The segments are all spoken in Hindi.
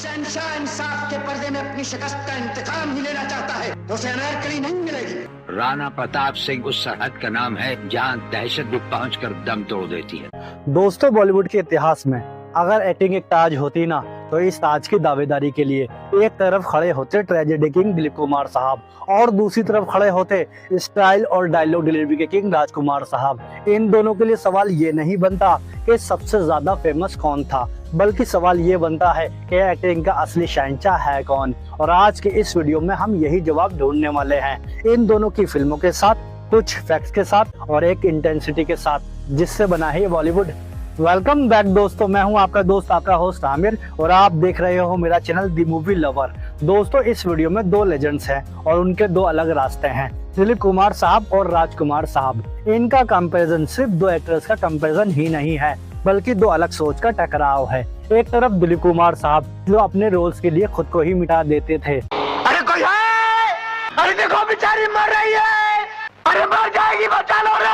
शहंशाह इंसाफ के पर्दे में अपनी शिकस्त का इंतकाम ही लेना चाहता है तो उसे अनारकली नहीं मिलेगी। राणा प्रताप सिंह उस सरहद का नाम है जहां दहशत भी पहुंचकर दम तोड़ देती है। दोस्तों, बॉलीवुड के इतिहास में अगर एक्टिंग एक ताज होती ना, तो इस ताज की दावेदारी के लिए एक तरफ खड़े होते ट्रेजेडी किंग दिलीप कुमार साहब और दूसरी तरफ खड़े होते स्टाइल और डायलॉग डिलीवरी के किंग राजकुमार साहब। इन दोनों के लिए सवाल ये नहीं बनता कि सबसे ज्यादा फेमस कौन था, बल्कि सवाल ये बनता है कि एक्टिंग का असली शहंशाह है कौन। और आज के इस वीडियो में हम यही जवाब ढूंढने वाले हैं, इन दोनों की फिल्मों के साथ, कुछ फैक्ट्स के साथ और एक इंटेंसिटी के साथ, जिससे बना है ये बॉलीवुड। वेलकम बैक दोस्तों, मैं हूं आपका दोस्त, आपका होस्ट आमिर, और आप देख रहे हो मेरा चैनल दी मूवी लवर। दोस्तों, इस वीडियो में दो लेजेंड्स हैं और उनके दो अलग रास्ते हैं, दिलीप कुमार साहब और राजकुमार साहब। इनका कंपैरिजन सिर्फ दो एक्टर्स का कंपैरिजन ही नहीं है, बल्कि दो अलग सोच का टकराव है। एक तरफ दिलीप कुमार साहब जो अपने रोल्स के लिए खुद को ही मिटा देते थे, अरे कोई है? अरे देखो बेचारी मर रही है, अरे मर जाएगी, बचा लो रे।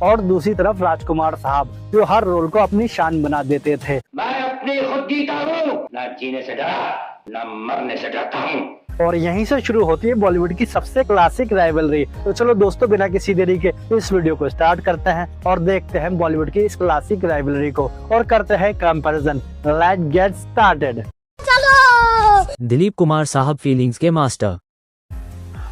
और दूसरी तरफ राजकुमार साहब जो हर रोल को अपनी शान बना देते थे। मैं अपनी खुद जीता हूँ, न जीने से डरा न मरने से डरता हूँ। और यहीं से शुरू होती है बॉलीवुड की सबसे क्लासिक राइवलरी। तो चलो दोस्तों, बिना किसी देरी के इस वीडियो को स्टार्ट करते हैं और देखते हैं बॉलीवुड की इस क्लासिक राइवलरी को और करते हैं comparison. Let's get started. Dilip Kumar साहब फीलिंग्स के मास्टर।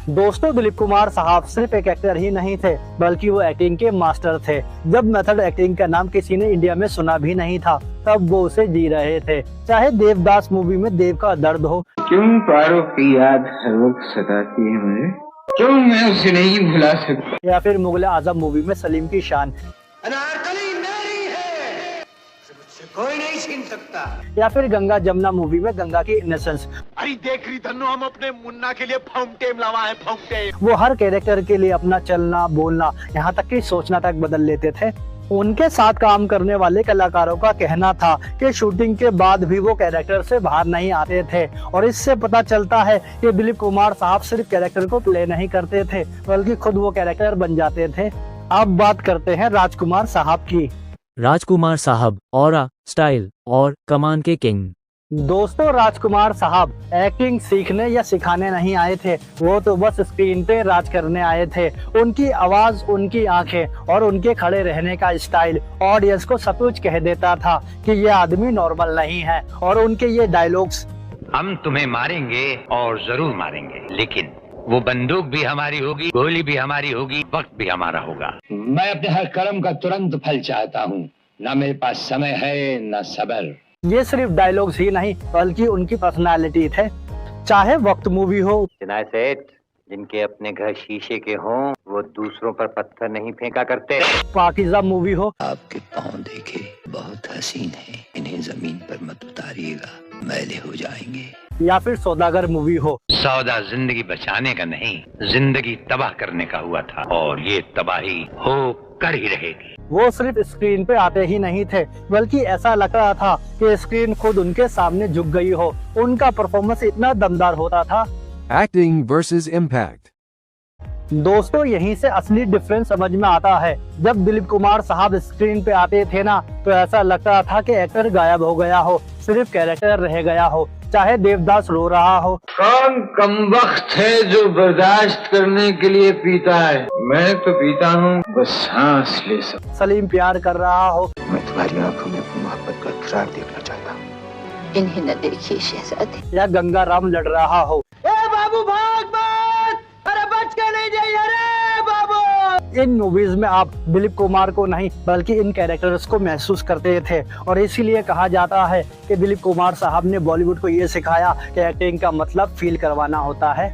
दोस्तों, दिलीप कुमार साहब सिर्फ एक एक्टर ही नहीं थे, बल्कि वो एक्टिंग के मास्टर थे। जब मेथड एक्टिंग का नाम किसी ने इंडिया में सुना भी नहीं था, तब वो उसे जी रहे थे। चाहे देवदास मूवी में देव का दर्द हो, क्यों पारो की याद हर वक्त सताती है मुझे, क्यों मैं उसे नहीं भुला सकता, या फिर मुगल आजम मूवी में सलीम की शान, अनारकली मेरी है, मुझसे कोई नहीं छीन सकता। या फिर गंगा जमुना मूवी में गंगा की इनोसेंस। अरे देख रही धन्नो, हम अपने मुन्ना के लिए फाउंटेन लावा है, फाउंटेन। वो हर कैरेक्टर के लिए अपना चलना, बोलना, यहाँ तक कि सोचना तक बदल लेते थे। उनके साथ काम करने वाले कलाकारों का कहना था कि शूटिंग के बाद भी वो कैरेक्टर से बाहर नहीं आते थे। और इससे पता चलता है कि दिलीप कुमार साहब सिर्फ कैरेक्टर को प्ले नहीं करते थे, बल्कि खुद वो कैरेक्टर बन जाते थे। अब बात करते हैं राजकुमार साहब की। राजकुमार साहब ऑरा, स्टाइल और कमान के किंग। दोस्तों, राजकुमार साहब एक्टिंग सीखने या सिखाने नहीं आए थे, वो तो बस स्क्रीन पे राज करने आए थे। उनकी आवाज, उनकी आंखें और उनके खड़े रहने का स्टाइल ऑडियंस को सब कुछ कह देता था कि ये आदमी नॉर्मल नहीं है। और उनके ये डायलॉग्स, हम तुम्हें मारेंगे और जरूर मारेंगे, लेकिन वो बंदूक भी हमारी होगी, गोली भी हमारी होगी, वक्त भी हमारा होगा। मैं अपने हर कर्म का तुरंत फल चाहता हूँ, न मेरे पास समय है न सब्र। ये सिर्फ डायलॉग्स ही नहीं, बल्कि उनकी पर्सनालिटी थे। चाहे वक्त मूवी हो, चिनाई सेठ, जिनके अपने घर शीशे के हों, वो दूसरों पर पत्थर नहीं फेंका करते। पाकीज़ा मूवी हो, आपके पाँव देखे बहुत हसीन है, इन्हें जमीन पर मत उतारिएगा, मैले हो जाएंगे। या फिर सौदागर मूवी हो। सौदा जिंदगी बचाने का नहीं, जिंदगी तबाह करने का हुआ था, और ये तबाही हो कर ही रहेगी। वो सिर्फ स्क्रीन पे आते ही नहीं थे, बल्कि ऐसा लग रहा था कि स्क्रीन खुद उनके सामने झुक गई हो। उनका परफॉर्मेंस इतना दमदार होता था। Acting versus impact. दोस्तों, यहीं से असली डिफरेंस समझ में आता है। जब दिलीप कुमार साहब स्क्रीन पे आते थे ना, तो ऐसा लगता था कि एक्टर गायब हो गया हो, सिर्फ कैरेक्टर रह गया हो। चाहे देवदास रो रहा हो, कौन कमबख्त है जो बर्दाश्त करने के लिए पीता है, मैं तो पीता हूँ बस सांस ले सकूं। सलीम प्यार कर रहा हो, मैं तुम्हारी आंखों में अपनी मोहब्बत का इकरार देखना चाहता हूँ। इन्हें न देखिए शहजादी। या गंगा राम लड़ रहा हो, ए बाबू भाग मत, अरे बच के नहीं जाइए रे बाबू। इन मूवीज में आप दिलीप कुमार को नहीं, बल्कि इन कैरेक्टर्स को महसूस करते थे। और इसीलिए कहा जाता है कि दिलीप कुमार साहब ने बॉलीवुड को ये सिखाया कि एक्टिंग का मतलब फील करवाना होता है।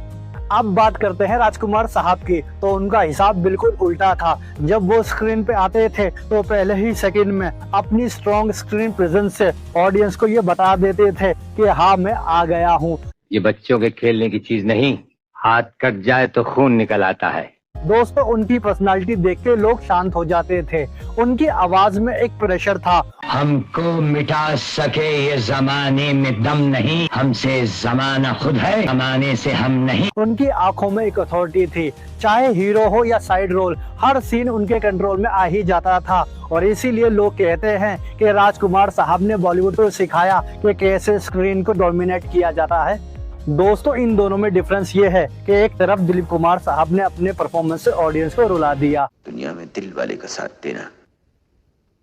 अब बात करते हैं राजकुमार साहब की, तो उनका हिसाब बिल्कुल उल्टा था। जब वो स्क्रीन पे आते थे, तो पहले ही सेकंड में अपनी स्ट्रॉन्ग स्क्रीन प्रेजेंस से ऑडियंस को ये बता देते थे कि हाँ, मैं आ गया हूँ। ये बच्चों के खेलने की चीज नहीं, हाथ कट जाए तो खून निकल आता है। दोस्तों उनकी पर्सनालिटी देख के लोग शांत हो जाते थे। उनकी आवाज में एक प्रेशर था। हमको मिटा सके ये जमाने में दम नहीं, हमसे जमाना खुद है, जमाने से हम नहीं। उनकी आंखों में एक अथॉरिटी थी। चाहे हीरो हो या साइड रोल, हर सीन उनके कंट्रोल में आ ही जाता था। और इसीलिए लोग कहते हैं कि राजकुमार साहब ने बॉलीवुड को सिखाया कि कैसे स्क्रीन को डोमिनेट किया जाता है। दोस्तों इन दोनों में डिफरेंस ये है कि एक तरफ दिलीप कुमार साहब ने अपने परफॉर्मेंस से ऑडियंस को रुला दिया, दुनिया में दिल वाले का साथ देना,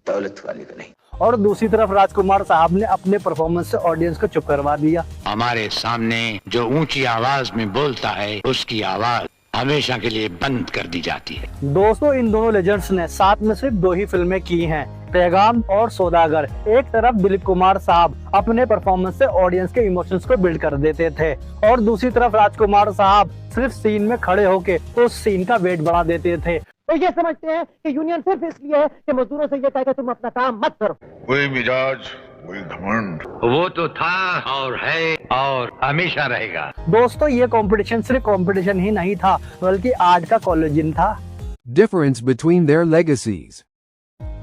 दौलत वाले का नहीं। और दूसरी तरफ राजकुमार साहब ने अपने परफॉर्मेंस से ऑडियंस को चुप करवा दिया। हमारे सामने जो ऊंची आवाज में बोलता है उसकी आवाज हमेशा के लिए बंद कर दी जाती है। दोस्तों इन दोनों लेजेंड्स ने साथ में सिर्फ 2 ही फिल्में की हैं, पैगाम और सौदागर। एक तरफ दिलीप कुमार साहब अपने परफॉर्मेंस से ऑडियंस के इमोशंस को बिल्ड कर देते थे और दूसरी तरफ राजकुमार साहब सिर्फ सीन में खड़े होके उस सीन का वेट बढ़ा देते थे। तो ये समझते हैं कि यूनियन सिर्फ इसलिए है कि मजदूरों से ये कहे कि तुम अपना काम मत करो। वही मिजाज, वही घमंड। वो तो था और है और हमेशा रहेगा। दोस्तों ये कंपटीशन सिर्फ कंपटीशन ही नहीं था, बल्कि आर्ट का कॉलेजियन था। Difference between their legacies.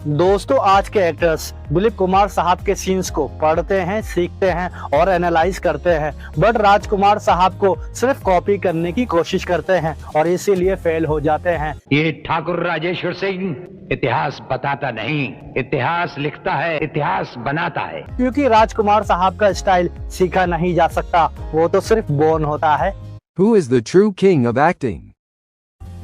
दोस्तों आज के एक्टर्स दिलीप कुमार साहब के सीन्स को पढ़ते हैं, सीखते हैं और एनालाइज करते हैं, बट राजकुमार साहब को सिर्फ कॉपी करने की कोशिश करते हैं और इसीलिए फेल हो जाते हैं। ये ठाकुर राजेश्वर सिंह इतिहास बताता नहीं, इतिहास लिखता है, इतिहास बनाता है। क्योंकि राजकुमार साहब का स्टाइल सीखा नहीं जा सकता, वो तो सिर्फ बोर्न होता है। Who is the true king of acting?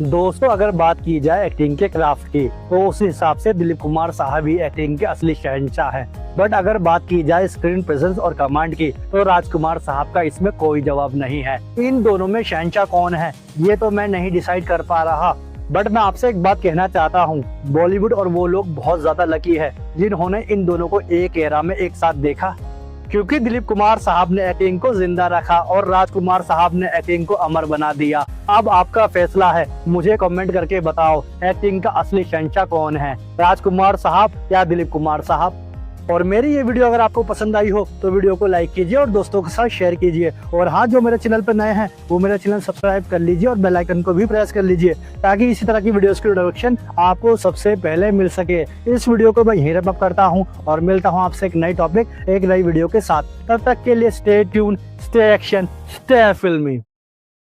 दोस्तों अगर बात की जाए एक्टिंग के क्राफ्ट की, तो उस हिसाब से दिलीप कुमार साहब ही एक्टिंग के असली शहंशाह है। बट अगर बात की जाए स्क्रीन प्रेजेंस और कमांड की, तो राजकुमार साहब का इसमें कोई जवाब नहीं है। इन दोनों में शहंशाह कौन है ये तो मैं नहीं डिसाइड कर पा रहा, बट मैं आपसे एक बात कहना चाहता हूँ, बॉलीवुड और वो लोग बहुत ज्यादा लकी है जिन्होंने इन दोनों को एक एरा में एक साथ देखा। क्योंकि दिलीप कुमार साहब ने एक्टिंग को जिंदा रखा और राजकुमार साहब ने एक्टिंग को अमर बना दिया। अब आपका फैसला है, मुझे कमेंट करके बताओ एक्टिंग का असली शहंशाह कौन है, राजकुमार साहब या दिलीप कुमार साहब। और मेरी ये वीडियो अगर आपको पसंद आई हो तो वीडियो को लाइक कीजिए और दोस्तों के साथ शेयर कीजिए। और हाँ, जो मेरे चैनल पर नए हैं वो मेरा चैनल सब्सक्राइब कर लीजिए और बेल आइकन को भी प्रेस कर लीजिए ताकि इसी तरह की वीडियोस की नोटिफिकेशन आपको सबसे पहले मिल सके। इस वीडियो को मैं यहीं रैप अप करता हूँ और मिलता हूँ आपसे एक नई टॉपिक, एक नई वीडियो के साथ। तब तक के लिए stay tune, stay action, stay फिल्मी।